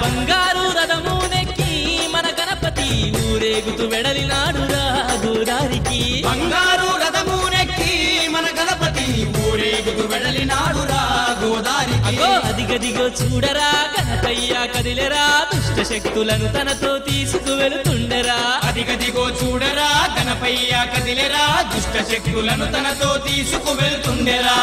బంగారు రథమునెక్కి మన గణపతి ఊరేగుతూ వెడలినాడురా గోదారికి బంగారు రథమునెక్కి మన గణపతి ఊరేగుతూ వెడలినాడురా గోదారికి అదిగదిగో చూడరా గణపయ్య కదిలెరా దుష్ట శక్తులను తనతో తీసుకు వెళుతుండెరా అదిగదిగో చూడరా గణపయ్య కదిలెరా దుష్ట శక్తులను తనతో తీసుకు వెళ్తుండెరా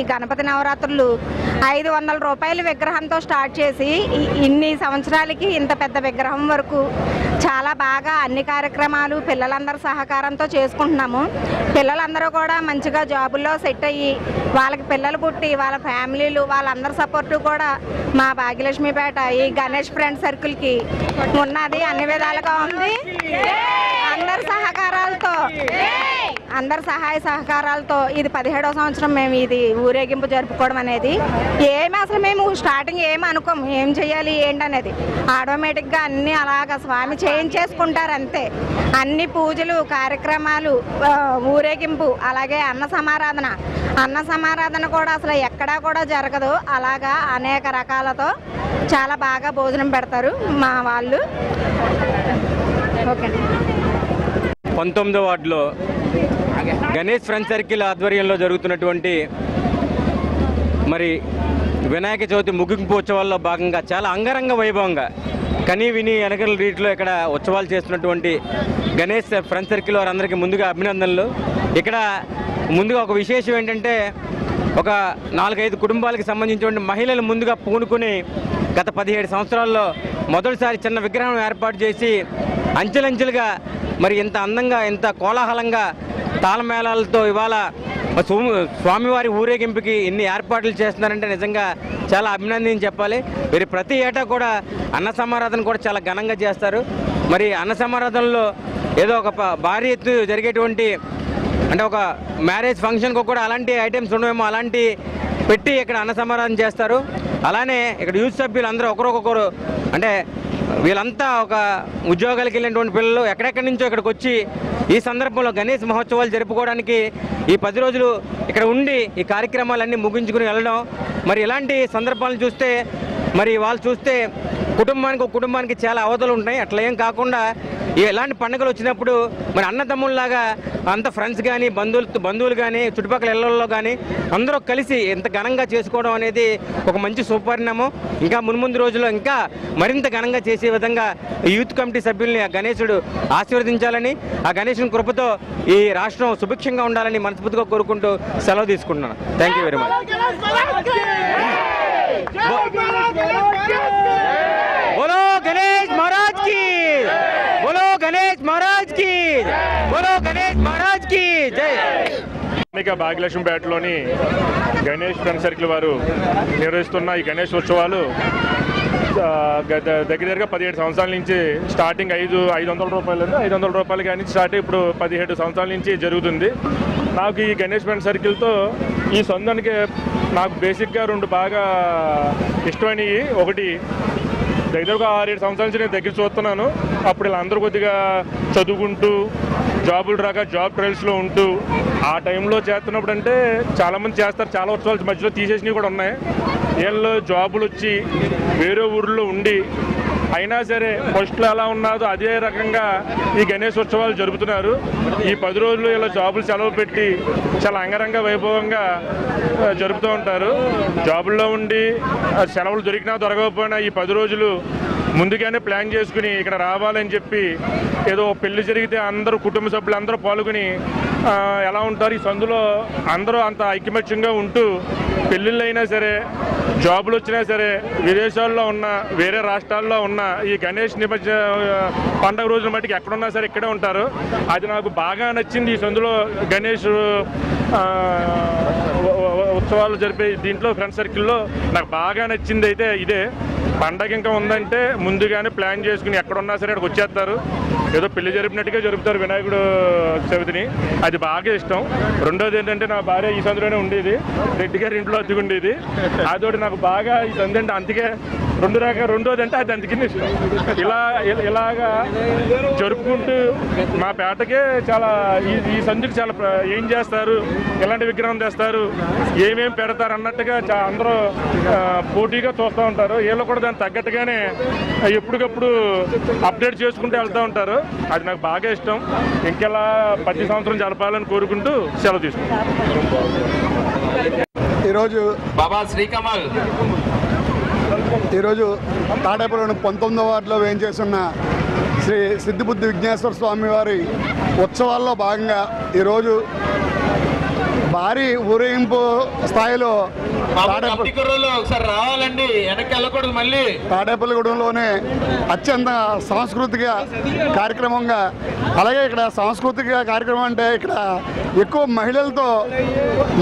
గణపతి నవరాత్రులు 500 రూపాయల విగ్రహంతో స్టార్ట్ చేసి ఇన్ని సంవత్సరాలకి ఇంత పెద్ద విగ్రహం వరకు చాలా బాగా అన్ని కార్యక్రమాలు పిల్లలందరి సహకారంతో చేసుకుంటున్నాము. పిల్లలందరూ కూడా మంచిగా జాబుల్లో సెట్ అయ్యి వాళ్ళకి పిల్లలు పుట్టి వాళ్ళ ఫ్యామిలీలు వాళ్ళందరి సపోర్టు కూడా మా భాగ్యలక్ష్మీపేట ఈ గణేష్ ఫ్రెండ్ సర్కిల్కి ఉన్నది. అన్ని విధాలుగా ఉంది. అందరి సహాయ సహకారాలతో ఇది 17వ సంవత్సరం మేము ఇది ఊరేగింపు జరుపుకోవడం అనేది. అసలు మేము స్టార్టింగ్ అనుకోం ఏం చేయాలి ఏంటనేది. ఆటోమేటిక్గా అన్నీ అలాగా స్వామి చేయించేసుకుంటారు అంతే. అన్ని పూజలు కార్యక్రమాలు ఊరేగింపు అలాగే అన్న సమారాధన కూడా అసలు ఎక్కడా కూడా జరగదు. అలాగా అనేక రకాలతో చాలా బాగా భోజనం పెడతారు మా వాళ్ళు. ఓకే. 19వ వార్డులో గణేష్ ఫ్రెండ్ సర్కిల్ ఆధ్వర్యంలో జరుగుతున్నటువంటి మరి వినాయక చవితి ముగింపు ఉత్సవాల్లో భాగంగా చాలా అంగరంగ వైభవంగా కనీ విని ఎనకల రీతిలో ఇక్కడ ఉత్సవాలు చేస్తున్నటువంటి గణేష్ ఫ్రెండ్ సర్కిల్ వారందరికీ ముందుగా అభినందనలు. ఇక్కడ ముందుగా ఒక విశేషం ఏంటంటే ఒక 4-5 కుటుంబాలకు సంబంధించిన మహిళలు ముందుగా పూనుకుని గత 17 సంవత్సరాల్లో మొదటిసారి చిన్న విగ్రహం ఏర్పాటు చేసి అంచెలంచెలుగా మరి ఇంత అందంగా ఇంత కోలాహలంగా తాళమేళాలతో ఇవాళ స్వామివారి ఊరేగింపుకి ఎన్ని ఏర్పాట్లు చేస్తున్నారంటే నిజంగా చాలా అభినందన చెప్పాలి. మీరు ప్రతి ఏటా కూడా అన్న సమారాధన కూడా చాలా ఘనంగా చేస్తారు. మరి అన్న సమారాధనలో ఏదో ఒక భారీ ఎత్తు జరిగేటువంటి అంటే ఒక మ్యారేజ్ ఫంక్షన్కి కూడా అలాంటి ఐటమ్స్ ఉండవేమో అలాంటి పెట్టి ఇక్కడ అన్న సమారాధన చేస్తారు. అలానే ఇక్కడ యూత్ సభ్యులు అందరూ ఒకరొకరు అంటే వీళ్ళంతా ఒక ఉద్యోగాలకు వెళ్ళినటువంటి పిల్లలు ఎక్కడెక్కడి నుంచో ఇక్కడికి వచ్చి ఈ సందర్భంలో గణేష్ మహోత్సవాలు జరుపుకోవడానికి ఈ 10 రోజులు ఇక్కడ ఉండి ఈ కార్యక్రమాలన్నీ ముగించుకుని వెళ్ళడం, మరి ఇలాంటి సందర్భాలను చూస్తే మరి వాళ్ళు చూస్తే కుటుంబానికి చాలా అవధులు ఉంటాయి. అట్లా ఏం కాకుండా ఎలాంటి పండుగలు వచ్చినప్పుడు మరి అన్నదమ్ముల్లాగా అంత ఫ్రెండ్స్ కానీ బంధువులు కానీ చుట్టుపక్కల ఇళ్లలో కానీ అందరూ కలిసి ఎంత ఘనంగా చేసుకోవడం అనేది ఒక మంచి సుపరిణామం. ఇంకా మున్ముందు రోజుల్లో ఇంకా మరింత ఘనంగా చేసే విధంగా యూత్ కమిటీ సభ్యుల్ని ఆ గణేశుడు ఆశీర్వదించాలని, ఆ గణేశుని కృపతో ఈ రాష్ట్రం సుభిక్షంగా ఉండాలని మనస్ఫూర్తిగా కోరుకుంటూ సెలవు తీసుకుంటున్నాను. Thank you very much. बोलो गणेश महाराज की, बोलो गणेश महाराज की, बोलो गणेश महाराज की जय. భాగ్యలక్ష్మిపేటలోని గణేష్ ఫ్రెండ్ సర్కిల్ వారు నిర్వహిస్తున్న ఈ గణేష్ ఉత్సవాలు దగ్గరగా 17 సంవత్సరాల నుంచి స్టార్టింగ్ 500 రూపాయలు కానీ స్టార్ట్ ఇప్పుడు 17 సంవత్సరాల నుంచి జరుగుతుంది. నాకు ఈ గణేష్ ఫ్రెండ్ సర్కిల్తో ఈ సొంతానికి నాకు బేసిక్గా 2 బాగా ఇష్టమైనవి. ఒకటి దగ్గరగా 6-7 సంవత్సరాల నుంచి నేను దగ్గర చూస్తున్నాను. అప్పుడు ఇలా అందరూ కొద్దిగా చదువుకుంటూ జాబులు రాక జాబ్ ట్రయల్స్లో ఉంటూ ఆ టైంలో చేస్తున్నప్పుడు అంటే చాలామంది చేస్తారు, చాలా ఉత్సవాలు మధ్యలో తీసేసినవి కూడా ఉన్నాయి. వీళ్ళు జాబులు వచ్చి వేరే ఊర్లో ఉండి అయినా సరే ఫస్ట్లో ఎలా ఉన్నదో అదే రకంగా ఈ గణేష్ ఉత్సవాలు జరుపుతున్నారు. ఈ 10 రోజులు ఇలా జాబులు సెలవు పెట్టి చాలా అంగరంగ వైభవంగా జరుపుతూ ఉంటారు. జాబుల్లో ఉండి సెలవులు దొరికినా దొరకకపోయినా ఈ 10 రోజులు ముందుగానే ప్లాన్ చేసుకుని ఇక్కడ రావాలని చెప్పి ఏదో పెళ్లి జరిగితే అందరూ కుటుంబ సభ్యులు అందరూ పాల్గొని ఎలా ఉంటారు ఈ సందులో అందరూ అంత ఐకమత్యంగా ఉంటూ పెళ్ళిళ్ళు అయినా సరే జాబులు వచ్చినా సరే విదేశాల్లో ఉన్న వేరే రాష్ట్రాల్లో ఉన్న ఈ గణేష్ పండుగ రోజుల మట్టికి ఎక్కడున్నా సరే ఇక్కడే ఉంటారు. అది నాకు బాగా నచ్చింది. ఈ సందులో గణేష్ ఉత్సవాలు జరిపే దీంట్లో ఫ్రెండ్ సర్కిల్లో నాకు బాగా నచ్చింది అయితే ఇదే. పండగ ఇంకా ఉందంటే ముందుగానే ప్లాన్ చేసుకుని ఎక్కడున్నా సరే అక్కడికి వచ్చేస్తారు. ఏదో పెళ్లి జరిపినట్టుగా జరుపుతారు వినాయకుడు చవితిని. అది బాగా ఇష్టం. రెండోది ఏంటంటే నా భార్య ఈ సందులోనే ఉండేది, రెడ్డి గారి ఇంట్లో అద్దెకుండేది. అదోటి నాకు బాగా ఈ సంది అంటే అందుకే రెండోది అంటే అది అందుకని ఇష్టం. ఇలాగా జరుపుకుంటూ మా పేటకే చాలా ఈ సందుకి చాలా ఏం చేస్తారు, ఎలాంటి విగ్రహం తెస్తారు, ఏమేమి పెడతారు అన్నట్టుగా అందరూ పోటీగా చూస్తూ ఉంటారు. వీళ్ళు కూడా దానికి తగ్గట్టుగానే ఎప్పటికప్పుడు అప్డేట్ చేసుకుంటూ వెళ్తూ ఉంటారు. అది నాకు బాగా ఇష్టం. ఇంకెలా ప్రతి సంవత్సరం జరపాలని కోరుకుంటూ సెలవు తీసుకుంటాం. ఈరోజు బాబా శ్రీకమల్ ఈరోజు తాడేపల్లిలోని 19వ వార్డులో వేయించేస్తున్న శ్రీ సిద్ధిబుద్ధి విఘ్నేశ్వర స్వామి వారి ఉత్సవాల్లో భాగంగా ఈరోజు భారీ ఊరేగింపు స్థాయిలో రావాలండి, వెనక్కి వెళ్ళకూడదు. మళ్ళీ తాడేపల్లిగూడెంలోనే అత్యంత సాంస్కృతిక కార్యక్రమంగా, అలాగే ఇక్కడ సాంస్కృతిక కార్యక్రమం అంటే ఇక్కడ ఎక్కువ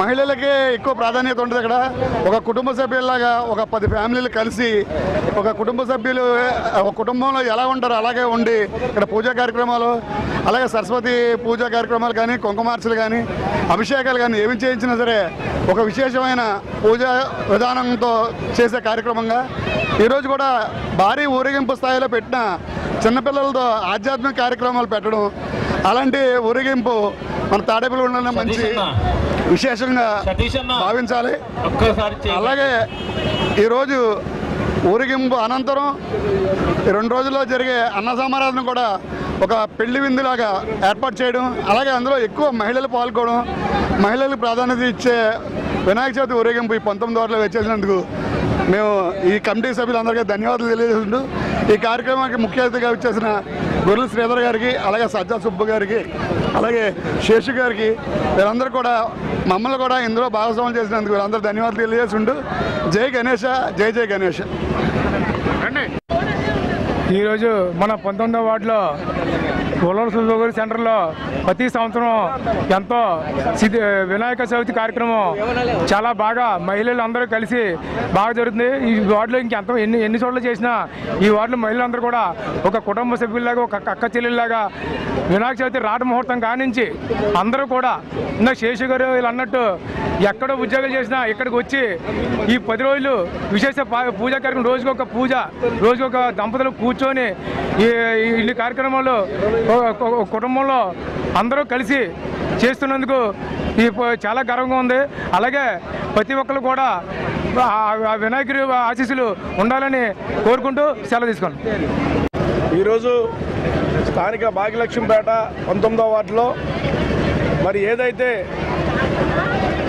మహిళలకే ఎక్కువ ప్రాధాన్యత ఉంటుంది. ఇక్కడ ఒక కుటుంబ సభ్యుల్లాగా ఒక 10 ఫ్యామిలీలు కలిసి ఒక కుటుంబంలో ఎలా ఉంటారో అలాగే ఉండి ఇక్కడ పూజా కార్యక్రమాలు, అలాగే సరస్వతి పూజా కార్యక్రమాలు కానీ, కుంకుమార్చలు కానీ, అభిషేకాలు కానీ ఏమి చేయించినా సరే ఒక విశేషమైన పూజా విధానంతో చేసే కార్యక్రమంగా ఈరోజు కూడా భారీ ఊరేగింపు స్థాయిలో పెట్టిన చిన్నపిల్లలతో ఆధ్యాత్మిక కార్యక్రమాలు పెట్టడం, అలాంటి ఊరేగింపు మన తాడేపల్లిగూడెంలో మంచి విశేషంగా భావించాలి. అలాగే ఈరోజు ఊరేగింపు అనంతరం 2 రోజుల్లో జరిగే అన్న సమారాధన కూడా ఒక పెళ్లి విందులాగా ఏర్పాటు చేయడం, అలాగే అందులో ఎక్కువ మహిళలు పాల్గొనడం, మహిళలకు ప్రాధాన్యత ఇచ్చే వినాయక చవితి ఊరేగింపు ఈ 19వ వార్డులో వచ్చేసినందుకు మేము ఈ కమిటీ సభ్యులందరికీ ధన్యవాదాలు తెలియజేస్తుంటూ ఈ కార్యక్రమానికి ముఖ్య అతిథిగా వచ్చేసిన గొర్రెల శ్రీధర్ గారికి, అలాగే సజ్జా సుబ్బు గారికి, అలాగే శేషు గారికి, వీరందరూ కూడా మమ్మల్ని కూడా ఇందులో భాగస్వామ్యం చేసినందుకు వీరందరూ ధన్యవాదాలు తెలియజేస్తుంటూ జై గణేష, జై జై గణేష. ఈరోజు మన 19వ వార్డులో గొల్లల సుబ్బగారి సెంటర్లో ప్రతి సంవత్సరం ఎంతో వినాయక చవితి కార్యక్రమం చాలా బాగా మహిళలు అందరూ కలిసి బాగా జరుగుతుంది. ఈ వార్డులో ఇంకెంత ఎన్ని చోట్ల చేసినా ఈ వార్డులో మహిళలందరూ కూడా ఒక కుటుంబ సభ్యుల్లాగా, ఒక అక్క చెల్లెల్లాగా వినాయక చవితి రాట ముహూర్తం కానించి అందరూ కూడా ఇందాక శేషు గారు వీళ్ళు అన్నట్టు ఎక్కడో ఉద్యోగాలు చేసినా ఇక్కడికి వచ్చి ఈ 10 రోజులు విశేష పూజా కార్యక్రమం, రోజుకొక పూజ, రోజుకొక దంపతులు కూర్చొని ఇన్ని కార్యక్రమాలు కుటుంబంలో అందరూ కలిసి చేస్తున్నందుకు చాలా గర్వంగా ఉంది. అలాగే ప్రతి ఒక్కరు కూడా వినాయకుడి ఆశీస్సులు ఉండాలని కోరుకుంటూ సెలవు తీసుకోండి. ఈరోజు స్థానిక భాగ్యలక్ష్మీపేట 19వ వార్డులో మరి ఏదైతే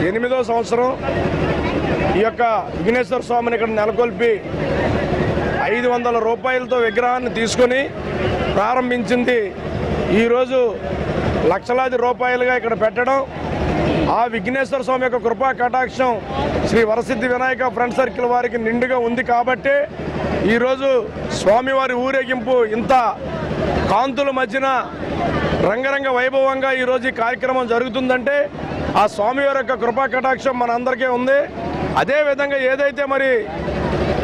8వ సంవత్సరం ఈ యొక్క విఘ్నేశ్వర స్వామిని ఇక్కడ నెలకొల్పి 500 రూపాయలతో విగ్రహాన్ని తీసుకొని ప్రారంభించింది, ఈరోజు లక్షలాది రూపాయలుగా ఇక్కడ పెట్టడం, ఆ విఘ్నేశ్వర స్వామి యొక్క కృపా కటాక్షం శ్రీ వరసిద్ధి వినాయక ఫ్రెండ్ సర్కిల్ వారికి నిండుగా ఉంది కాబట్టి ఈరోజు స్వామివారి ఊరేగింపు ఇంత కాంతుల మధ్యన రంగరంగ వైభవంగా ఈరోజు ఈ కార్యక్రమం జరుగుతుందంటే ఆ స్వామివారి యొక్క కృపా కటాక్షం మనందరికీ ఉంది. అదేవిధంగా ఏదైతే మరి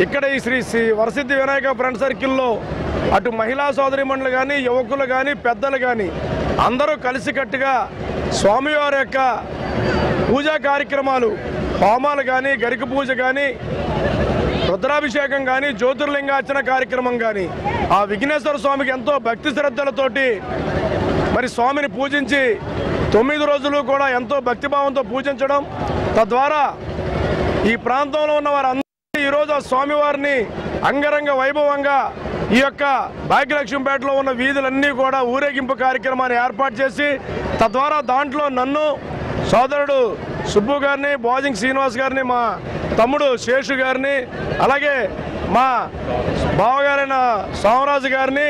ఇక్కడ ఈ శ్రీ వరసిద్ధి వినాయక ఫ్రెండ్ సర్కిల్లో అటు మహిళా సోదరిమణులు కానీ, యువకులు కానీ, పెద్దలు కానీ అందరూ కలిసికట్టుగా స్వామివారి యొక్క పూజా కార్యక్రమాలు, హోమాలు కానీ, గరిక పూజ కానీ, రుద్రాభిషేకం కానీ, జ్యోతిర్లింగార్చన కార్యక్రమం కానీ ఆ విఘ్నేశ్వర స్వామికి ఎంతో భక్తి శ్రద్ధలతోటి మరి స్వామిని పూజించి 9 రోజులు కూడా ఎంతో భక్తిభావంతో పూజించడం, తద్వారా ఈ ప్రాంతంలో ఉన్న వారందరూ ఈరోజు ఆ స్వామివారిని అంగరంగ వైభవంగా ఈ యొక్క భాగ్యలక్ష్మీపేటలో ఉన్న వీధులన్నీ కూడా ఊరేగింపు కార్యక్రమాన్ని ఏర్పాటు చేసి తద్వారా దాంట్లో నన్ను, సోదరుడు సుబ్బు గారిని, బోజింగ్ శ్రీనివాస్ గారిని, మా తమ్ముడు శేషు గారిని, అలాగే మా బావగారైన సోమరాజు గారిని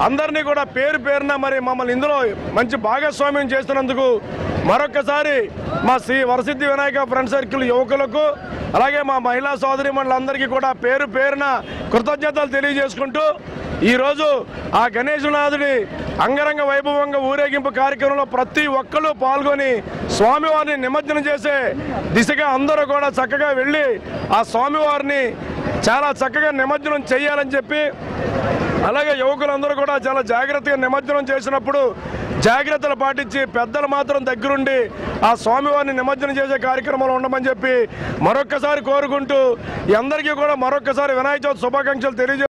అందరినీ కూడా పేరు పేరున మరి మమ్మల్ని ఇందులో మంచి భాగస్వామ్యం చేస్తున్నందుకు మరొక్కసారి మా శ్రీ వరసిద్ధి వినాయక ఫ్రెండ్ సర్కిల్ యువకులకు అలాగే మా మహిళా సోదరీమణులందరికీ కూడా పేరు పేరున కృతజ్ఞతలు తెలియజేసుకుంటూ ఈరోజు ఆ గణేశనాథుడి అంగరంగ వైభవంగా ఊరేగింపు కార్యక్రమంలో ప్రతి ఒక్కరూ పాల్గొని స్వామివారిని నిమజ్జనం చేసే దిశగా అందరూ కూడా చక్కగా వెళ్ళి ఆ స్వామివారిని చాలా చక్కగా నిమజ్జనం చేయాలని చెప్పి, అలాగే యువకులందరూ కూడా చాలా జాగ్రత్తగా నిమజ్జనం చేసినప్పుడు జాగ్రత్తలు పాటించి పెద్దలు మాత్రం దగ్గరుండి ఆ స్వామివారిని నిమజ్జనం చేసే కార్యక్రమంలో ఉండమని చెప్పి మరొక్కసారి కోరుకుంటూ అందరికీ కూడా మరొక్కసారి వినాయక చవితి శుభాకాంక్షలు తెలియజేస్తాను.